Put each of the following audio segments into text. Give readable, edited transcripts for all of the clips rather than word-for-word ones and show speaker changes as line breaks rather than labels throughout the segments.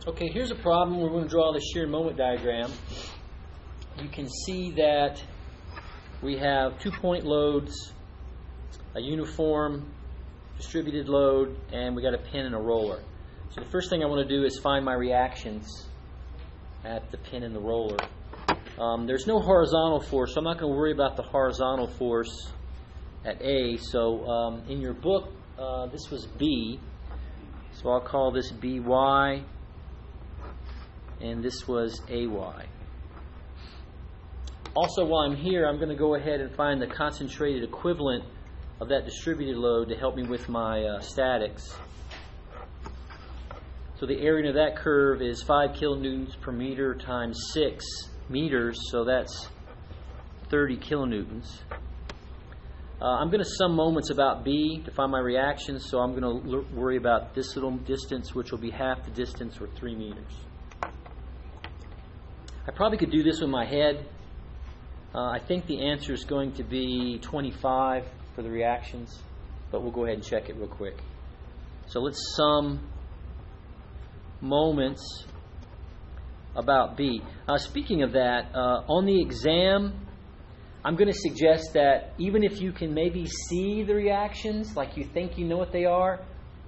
Okay, here's a problem. We're going to draw the shear moment diagram. You can see that we have 2-point loads, a uniform distributed load, and we got a pin and a roller. So the first thing I want to do is find my reactions at the pin and the roller. There's no horizontal force, so I'm not going to worry about the horizontal force at A. So in your book, this was B. So I'll call this BY, and this was AY. Also, while I'm here, I'm going to go ahead and find the concentrated equivalent of that distributed load to help me with my statics. So the area of that curve is 5 kilonewtons per meter times 6 meters, so that's 30 kilonewtons. I'm going to sum moments about B to find my reactions, so I'm going to worry about this little distance, which will be half the distance, or 3 meters. I probably could do this with my head. I think the answer is going to be 25 for the reactions, but we'll go ahead and check it real quick. So let's sum moments about B. Speaking of that, on the exam, I'm going to suggest that even if you can maybe see the reactions, like you think you know what they are,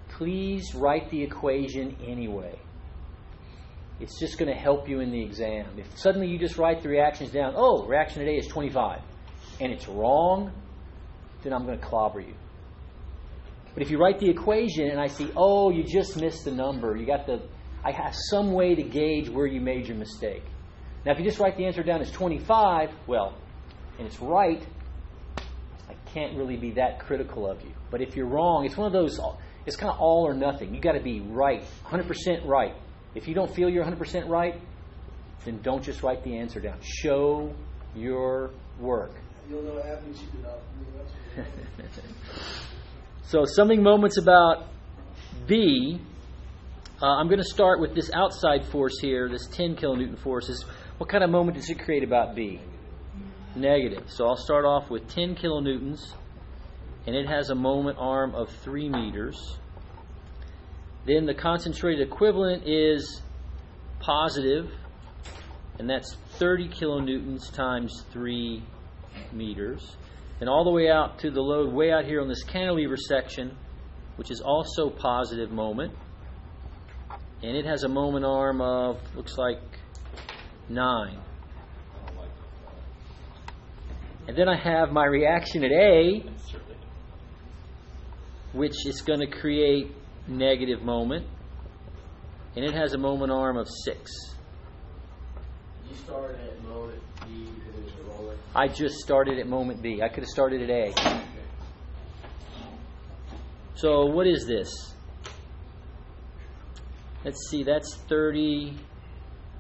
please write the equation anyway. It's just going to help you in the exam. If suddenly you just write the reactions down, oh, reaction today is 25, and it's wrong, then I'm going to clobber you. But if you write the equation and I see, oh, you just missed the number, I have some way to gauge where you made your mistake. Now, if you just write the answer down as 25, well, and it's right, I can't really be that critical of you. But if you're wrong, it's one of those, it's kind of all or nothing. You've got to be right, 100% right. If you don't feel you're 100% right, then don't just write the answer down. Show your work.
You'll know what happens. You do not.
So, summing moments about B. I'm going to start with this outside force here, this 10 kilonewton force. What kind of moment does it create about B? Negative. So I'll start off with 10 kilonewtons, and it has a moment arm of 3 meters. Then the concentrated equivalent is positive, and that's 30 kilonewtons times 3 meters. And all the way out to the load way out here on this cantilever section, which is also positive moment. And it has a moment arm of, looks like, 9. And then I have my reaction at A, which is going to create negative moment. And it has a moment arm of 6.
You started at moment B because it was a roller.
I just started at moment B. I could have started at A.
Okay.
So what is this? Let's see, that's 30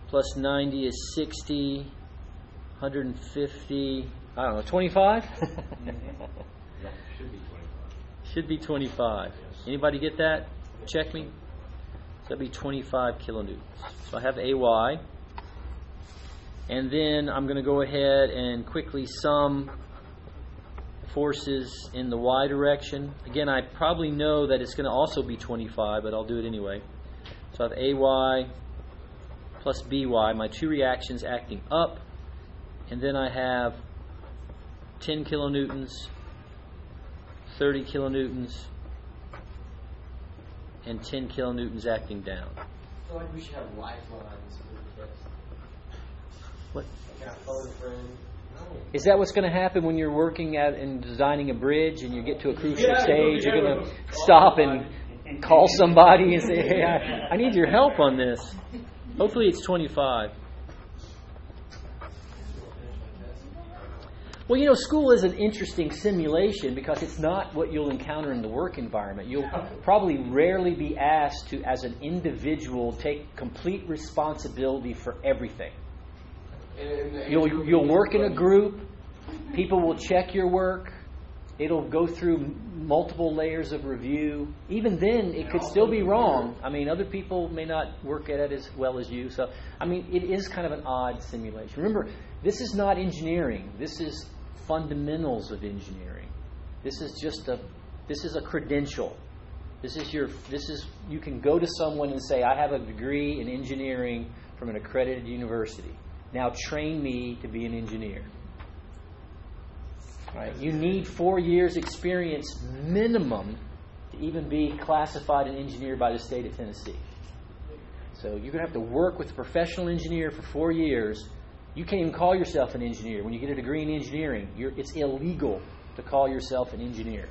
plus 90 is 60, 150, I don't know, 25?
Yeah, should be 25.
Should be 25.
Yes.
Anybody get that? Check me. So that'd be 25 kilonewtons. So I have AY. And then I'm going to go ahead and quickly sum forces in the Y direction. Again, I probably know that it's going to also be 25, but I'll do it anyway. So I have AY plus BY, my two reactions acting up. And then I have 10 kilonewtons, 30 kilonewtons, and 10 kilonewtons acting down.
I feel like we should have lifelines for the kids.
What?
Like our phone friend.
Is that what's going to happen when you're working at and designing a bridge and you get to a crucial stage? You're going to stop and call somebody and say, hey, I need your help on this. Hopefully it's 25. Well, you know, school is an interesting simulation because it's not what you'll encounter in the work environment. You'll probably rarely be asked to, as an individual, take complete responsibility for everything. You'll work in a group. People will check your work. It'll go through multiple layers of review. Even then, it could still be wrong. I mean, other people may not work at it as well as you. So, I mean, it is kind of an odd simulation. Remember, this is not engineering. This is fundamentals of engineering. This is a credential. You can go to someone and say, I have a degree in engineering from an accredited university. Now train me to be an engineer. Right? You need 4 years experience minimum to even be classified an engineer by the state of Tennessee. So you're going to have to work with a professional engineer for 4 years. You can't even call yourself an engineer. When you get a degree in engineering, it's illegal to call yourself an engineer.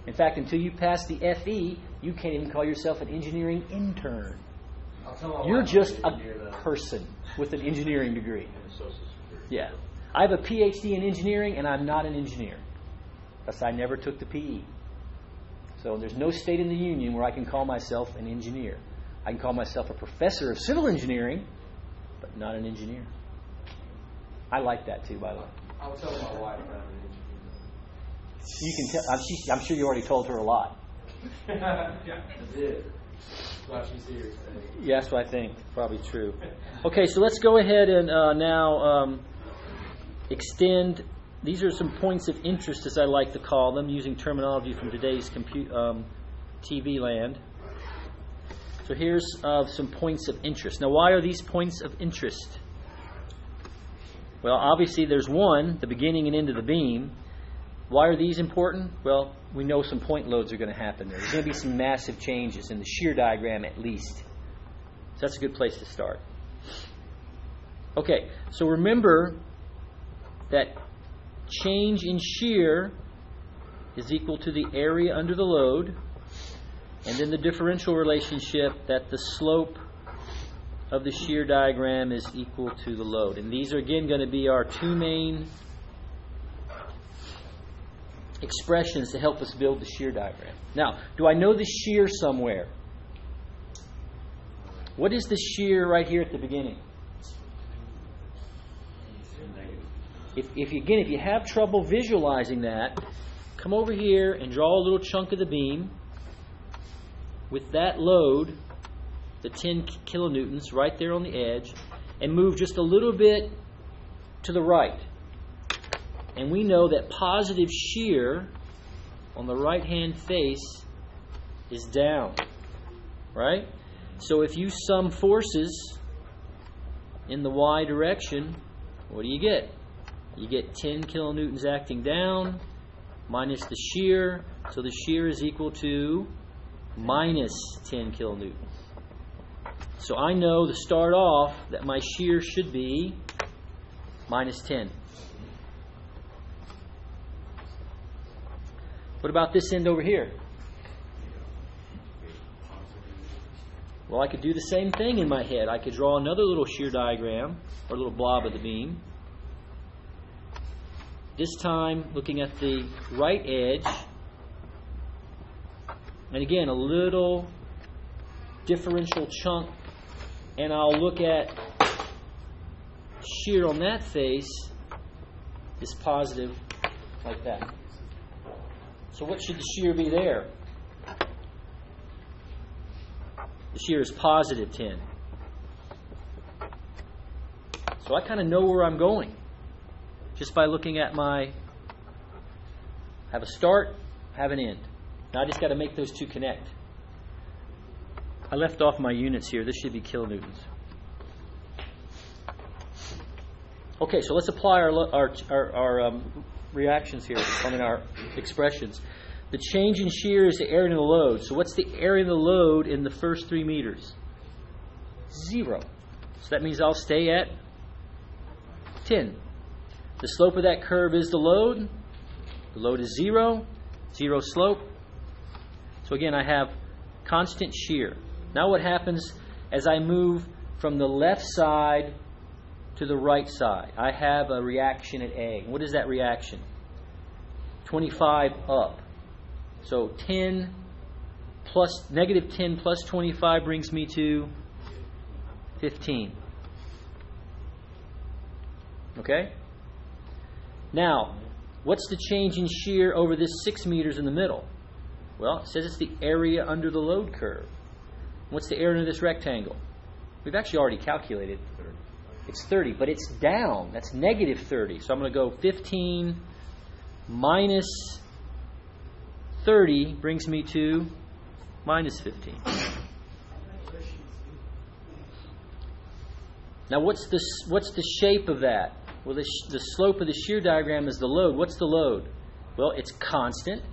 In fact, until you pass the FE, you can't even call yourself an engineering intern. You're just a person with an engineering degree. Yeah. I have a PhD in engineering, and I'm not an engineer. Because I never took the PE. So there's no state in the union where I can call myself an engineer. I can call myself a professor of civil engineering, but not an engineer. I like that too, by the way.
I will tell my wife I'm an engineer.
You can tell. I'm sure you already told her a lot.
Yeah, I did. Well, she's here today.
Yeah, that's what I think. Probably true. Okay, so let's go ahead and now extend. These are some points of interest, as I like to call them, using terminology from today's TV land. So here's some points of interest. Now, why are these points of interest? Well, obviously there's one, the beginning and end of the beam. Why are these important? Well, we know some point loads are going to happen there. There's going to be some massive changes in the shear diagram at least. So that's a good place to start. Okay, so remember that change in shear is equal to the area under the load, and then the differential relationship that the slope of the shear diagram is equal to the load. And these are again going to be our two main expressions to help us build the shear diagram. Now, do I know the shear somewhere? What is the shear right here at the beginning? If you have trouble visualizing that, come over here and draw a little chunk of the beam with that load, the 10 kilonewtons right there on the edge, and move just a little bit to the right. And we know that positive shear on the right-hand face is down, right? So if you sum forces in the y direction, what do you get? You get 10 kilonewtons acting down minus the shear. So the shear is equal to minus 10 kilonewtons. So I know to start off that my shear should be minus 10. What about this end over here? Well, I could do the same thing in my head. I could draw another little shear diagram, or a little blob of the beam. This time, looking at the right edge. And again, a little differential chunk. And I'll look at shear on that face is positive, like that. So what should the shear be there? The shear is positive 10. So I kind of know where I'm going just by looking at I have a start, have an end. Now I just got to make those two connect. I left off my units here. This should be kilonewtons. Okay, so let's apply our reactions here, our expressions. The change in shear is the area of the load. So what's the area of the load in the first 3 meters? 0. So that means I'll stay at 10. The slope of that curve is the load. The load is 0. 0 slope. So again, I have constant shear. Now what happens as I move from the left side to the right side? I have a reaction at A. What is that reaction? 25 up. So negative 10 plus 25 brings me to 15. Okay? Now, what's the change in shear over this 6 meters in the middle? Well, it says it's the area under the load curve. What's the area under this rectangle? We've actually already calculated. It's 30, but it's down. That's negative 30. So I'm going to go 15 minus 30 brings me to minus 15. Now what's the shape of that? Well, the slope of the shear diagram is the load. What's the load? Well, it's constant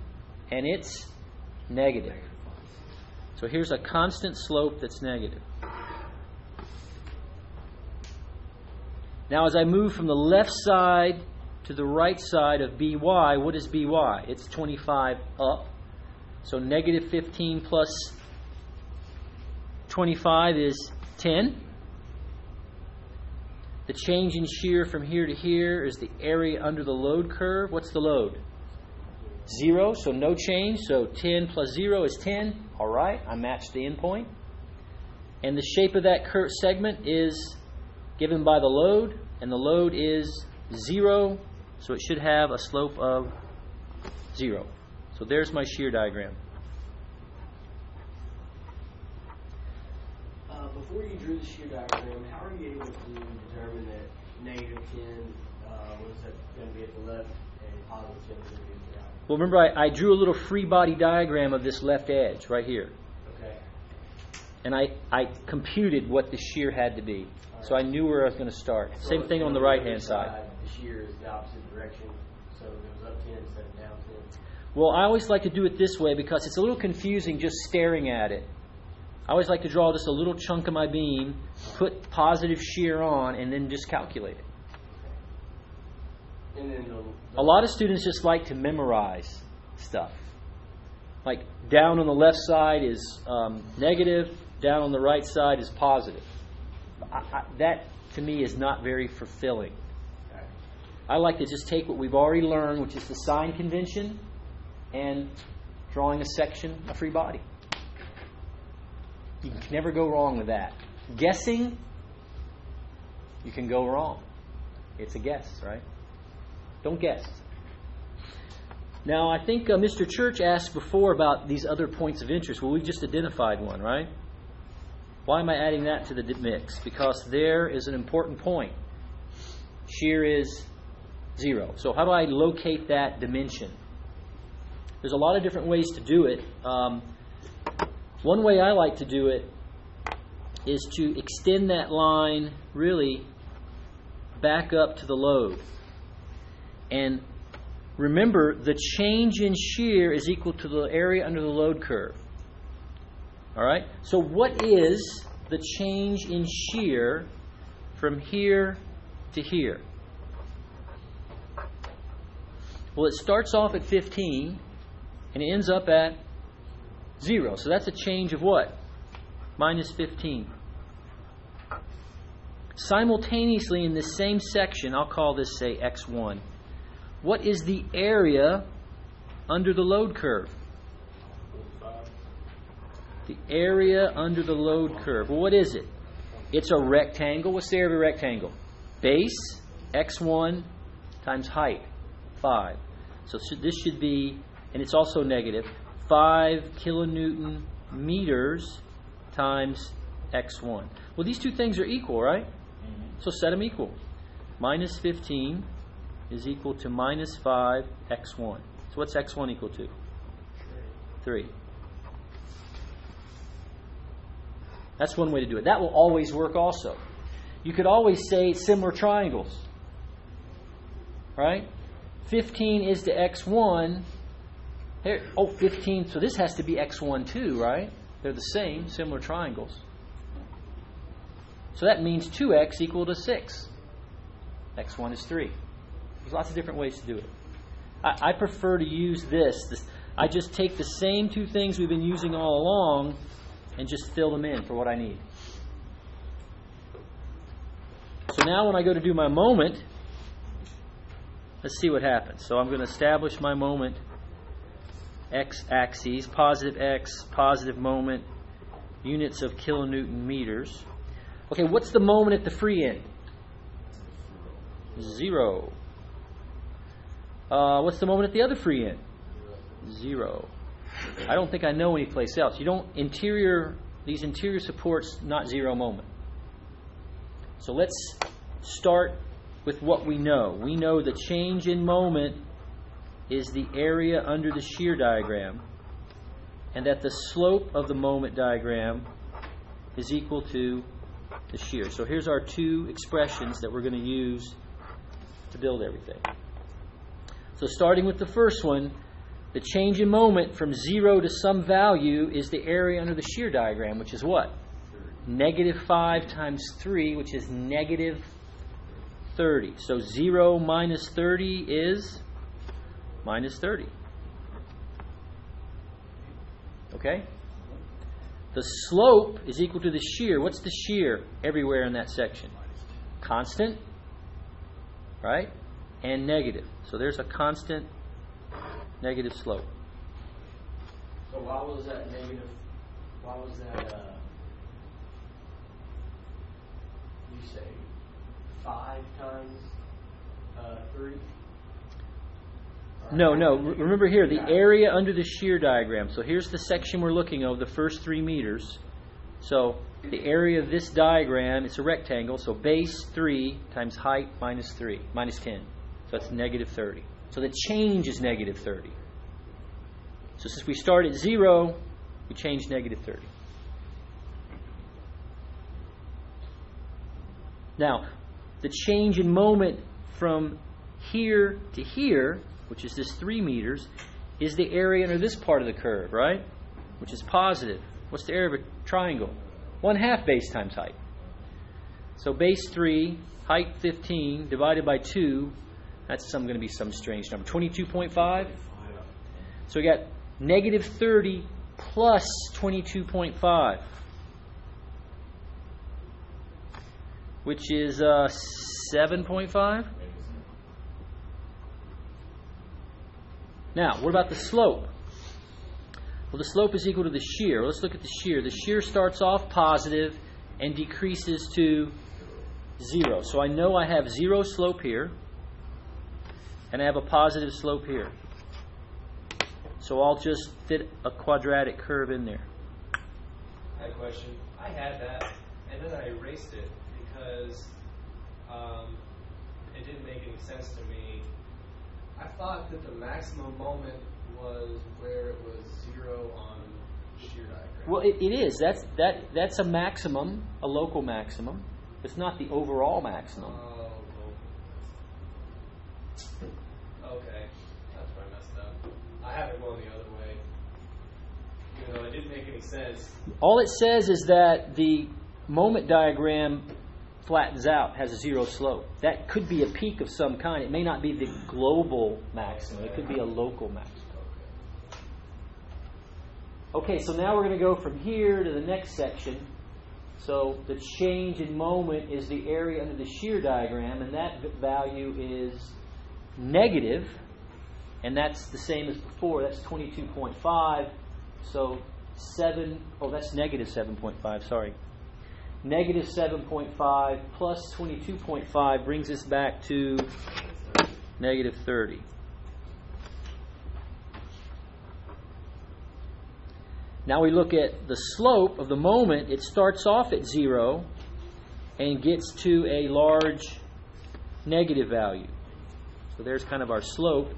and it's negative. So here's a constant slope that's negative. Now as I move from the left side to the right side of BY, what is BY? It's 25 up. So negative 15 plus 25 is 10. The change in shear from here to here is the area under the load curve. What's the load? 0, so no change. So 10 plus 0 is 10. All right, I matched the endpoint. And the shape of that segment is given by the load, and the load is 0, so it should have a slope of 0. So there's my shear diagram.
Before you drew the shear diagram, how are you able to determine that negative 10 was going to be at the left and positive 10 was going to be at the right?
Well, remember I drew a little free body diagram of this left edge right here.
Okay.
And I computed what the shear had to be.
Right.
So I knew where I was going to start.
So
same thing on the right-hand side.
The shear is the opposite direction, so it goes up 10 instead of down 10.
Well, I always like to do it this way because it's a little confusing just staring at it. I always like to draw just a little chunk of my beam, put positive shear on, and then just calculate it.
And then
A lot of students just like to memorize stuff. Like down on the left side is negative, down on the right side is positive. That, to me, is not very fulfilling. I like to just take what we've already learned, which is the sign convention, and drawing a section, a free body. You can never go wrong with that. Guessing, you can go wrong. It's a guess, right? Don't guess. Now, I think Mr. Church asked before about these other points of interest. Well, we just identified one, right? Why am I adding that to the mix? Because there is an important point. Shear is 0. So how do I locate that dimension? There's a lot of different ways to do it. One way I like to do it is to extend that line really back up to the load. And remember, the change in shear is equal to the area under the load curve. All right? So what is the change in shear from here to here? Well, it starts off at 15 and it ends up at 0. So that's a change of what? Minus 15. Simultaneously in this same section, I'll call this, say, x1. What is the area under the load curve? The area under the load curve. Well, what is it? It's a rectangle. What's the area of a rectangle? Base, x1, times height, 5. So this should be, and it's also negative, 5 kilonewton meters times x1. Well, these two things are equal, right? So set them equal. Minus 15 is equal to minus 5 x1. So what's x1 equal to? 3. That's one way to do it. That will always work also. You could always say similar triangles. Right? 15 is to x1. Here, 15, so this has to be x1 too, right? They're the same, similar triangles. So that means 2x equal to 6. x1 is 3. There's lots of different ways to do it. I prefer to use this. I just take the same two things we've been using all along and just fill them in for what I need. So now when I go to do my moment, let's see what happens. So I'm going to establish my moment x-axis, positive x, positive moment, units of kilonewton meters. Okay, what's the moment at the free end? 0. What's the moment at the other free end? 0. I don't think I know any place else. You don't these interior supports, not 0 moment. So let's start with what we know. We know the change in moment is the area under the shear diagram. and that the slope of the moment diagram is equal to the shear. So here's our two expressions that we're going to use to build everything. So starting with the first one, the change in moment from 0 to some value is the area under the shear diagram, which is what? Negative 5 times 3, which is negative 30. So 0 minus 30 is minus 30. Okay? The slope is equal to the shear. What's the shear everywhere in that section? Constant, right? And negative. So there's a constant negative slope.
So why was that negative? Why was that, you say, 5 times 3?
No. Remember here, the area under the shear diagram. So here's the section we're looking at, the first 3 meters. So the area of this diagram, it's a rectangle. So base 3 times height minus 3, minus 10. So that's negative 30. So the change is negative 30. So since we start at 0, we change negative 30. Now, the change in moment from here to here, which is this 3 meters, is the area under this part of the curve, right? Which is positive. What's the area of a triangle? 1/2 base times height. So base 3, height 15, divided by 2, that's going to be some strange number. 22.5? So we got negative 30 plus 22.5, which is 7.5. Now, what about the slope? Well, the slope is equal to the shear. Let's look at the shear. The shear starts off positive and decreases to 0. So I know I have 0 slope here, and I have a positive slope here. So I'll just fit a quadratic curve in there.
I had a question. I had that, and then I erased it because it didn't make any sense to me. I thought that the maximum moment was where it was 0 on the shear diagram.
Well, it is. That's a maximum, a local maximum. It's not the overall maximum.
Oh, okay. That's where I messed up. I have it going the other way. Even though it didn't make any sense.
All it says is that the moment diagram flattens out, has a 0 slope. That could be a peak of some kind. It may not be the global maximum. It could be a local maximum. Okay, so now we're going to go from here to the next section. So the change in moment is the area under the shear diagram, and that value is negative, and that's the same as before. That's 22.5. So that's negative 7.5, sorry. Negative 7.5 plus 22.5 brings us back to negative 30. Now we look at the slope of the moment. It starts off at 0 and gets to a large negative value. So there's kind of our slope.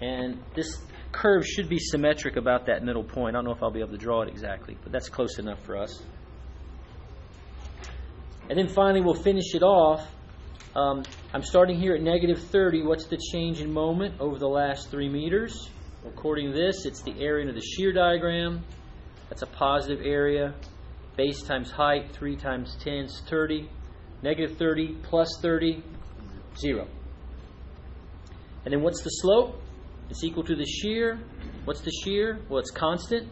And this curve should be symmetric about that middle point. I don't know if I'll be able to draw it exactly, but that's close enough for us. And then finally we'll finish it off. I'm starting here at negative 30. What's the change in moment over the last 3 meters? According to this, it's the area under the shear diagram. That's a positive area. Base times height, 3 times 10 is 30. Negative 30 plus 30, 0. And then what's the slope? It's equal to the shear. What's the shear? Well, it's constant,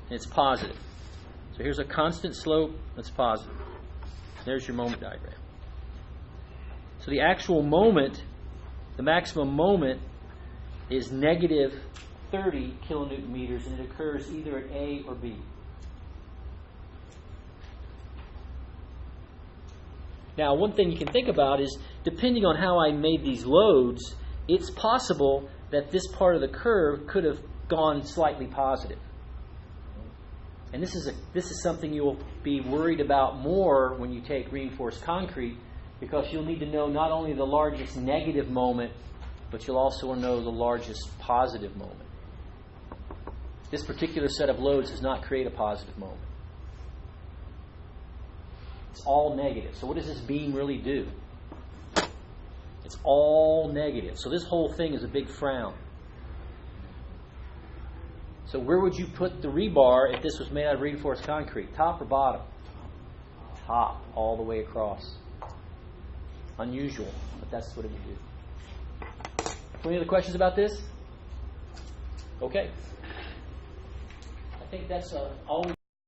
and it's positive. So here's a constant slope that's positive. There's your moment diagram. So the actual moment, the maximum moment, is negative 30 kilonewton meters, and it occurs either at A or B. Now, one thing you can think about is, depending on how I made these loads, it's possible that this part of the curve could have gone slightly positive. And this is something you'll be worried about more when you take reinforced concrete, because you'll need to know not only the largest negative moment, but you'll also know the largest positive moment. This particular set of loads does not create a positive moment. It's all negative. So what does this beam really do? It's all negative. So this whole thing is a big frown. So where would you put the rebar if this was made out of reinforced concrete? Top or bottom? Top, all the way across. Unusual, but that's what it would do. Any other questions about this? Okay. I think that's all we